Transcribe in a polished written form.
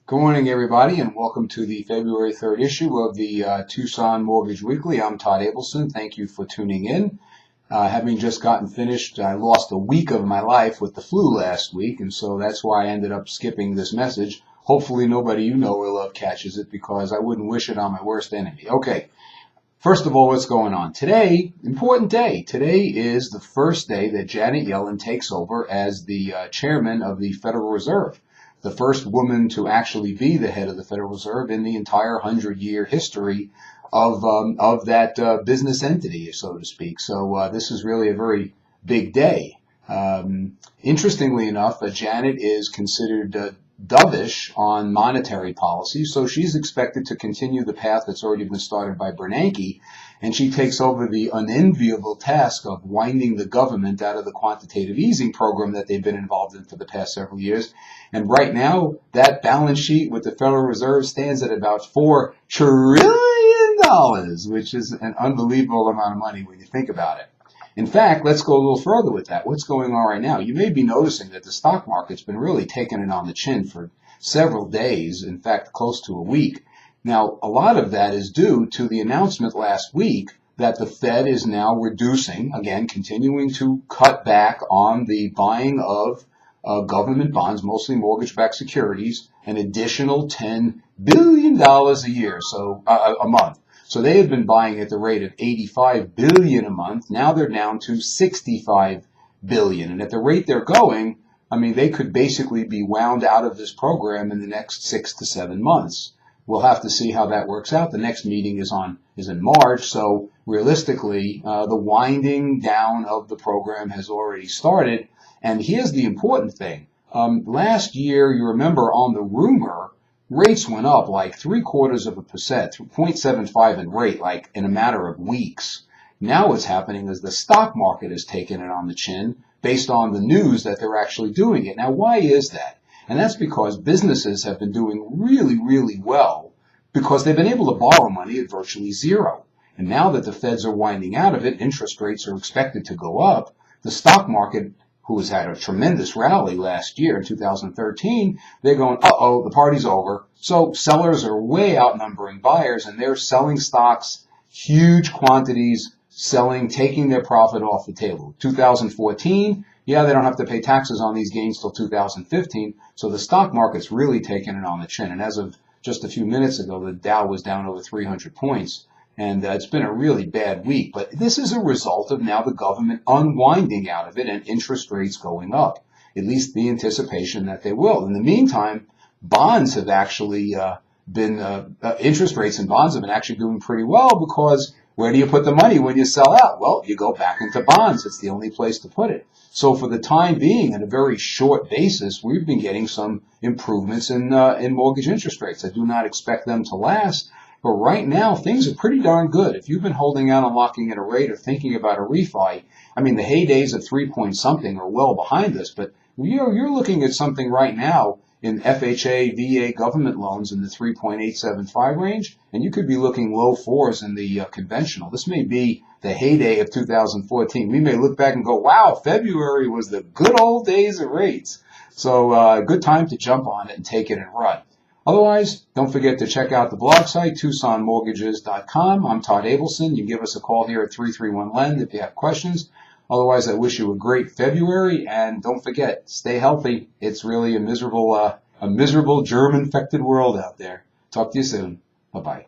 Good morning, everybody, and welcome to the February 3rd issue of the Tucson Mortgage Weekly. I'm Todd Abelson. Thank you for tuning in. Having just gotten finished, I lost a week of my life with the flu last week, and so that's why I ended up skipping this message. Hopefully nobody you know or love catches it, because I wouldn't wish it on my worst enemy. Okay, first of all, what's going on? Today, important day. Today is the first day that Janet Yellen takes over as the chairman of the Federal Reserve. The first woman to actually be the head of the Federal Reserve in the entire 100-year history of that business entity, so to speak. So this is really a very big day. Interestingly enough, Janet is considered dovish on monetary policy, so she's expected to continue the path that's already been started by Bernanke, and she takes over the unenviable task of winding the government out of the quantitative easing program that they've been involved in for the past several years. And right now, that balance sheet with the Federal Reserve stands at about $4 trillion, which is an unbelievable amount of money when you think about it. In fact, let's go a little further with that. What's going on right now? You may be noticing that the stock market's been really taking it on the chin for several days, in fact, close to a week. Now, a lot of that is due to the announcement last week that the Fed is now reducing, again, continuing to cut back on the buying of government bonds, mostly mortgage-backed securities, an additional $10 billion a year, so a month. So they had been buying at the rate of $85 billion a month. Now they're down to $65 billion. And at the rate they're going, I mean, they could basically be wound out of this program in the next 6 to 7 months. We'll have to see how that works out. The next meeting is in March. So realistically, the winding down of the program has already started. And here's the important thing. Last year, you remember on the rumor, rates went up like 0.75%, 0.75 in rate, like in a matter of weeks. Now what's happening is the stock market has taken it on the chin based on the news that they're actually doing it. Now, why is that? And that's because businesses have been doing really, really well because they've been able to borrow money at virtually zero. And now that the feds are winding out of it, interest rates are expected to go up. The stock market, who has had a tremendous rally last year in 2013, they're going, uh-oh, the party's over. So sellers are way outnumbering buyers, and they're selling stocks, huge quantities, taking their profit off the table. 2014, yeah, they don't have to pay taxes on these gains till 2015, so the stock market's really taking it on the chin. And as of just a few minutes ago, the Dow was down over 300 points. And it's been a really bad week. But this is a result of now the government unwinding out of it and interest rates going up, at least the anticipation that they will. In the meantime, bonds have actually interest rates in bonds have been actually doing pretty well, because where do you put the money when you sell out? Well, you go back into bonds. It's the only place to put it. So for the time being, on a very short basis, we've been getting some improvements in mortgage interest rates. I do not expect them to last. But right now, things are pretty darn good. If you've been holding out on locking in a rate or thinking about a refi, I mean, the heydays of 3-point-something are well behind us, but you're looking at something right now in FHA, VA government loans in the 3.875 range, and you could be looking low fours in the conventional. This may be the heyday of 2014. We may look back and go, wow, February was the good old days of rates. So good time to jump on it and take it and run. Otherwise, don't forget to check out the blog site, TucsonMortgages.com. I'm Todd Abelson. You can give us a call here at 331-LEND if you have questions. Otherwise, I wish you a great February, and don't forget, stay healthy. It's really a miserable germ-infected world out there. Talk to you soon. Bye-bye.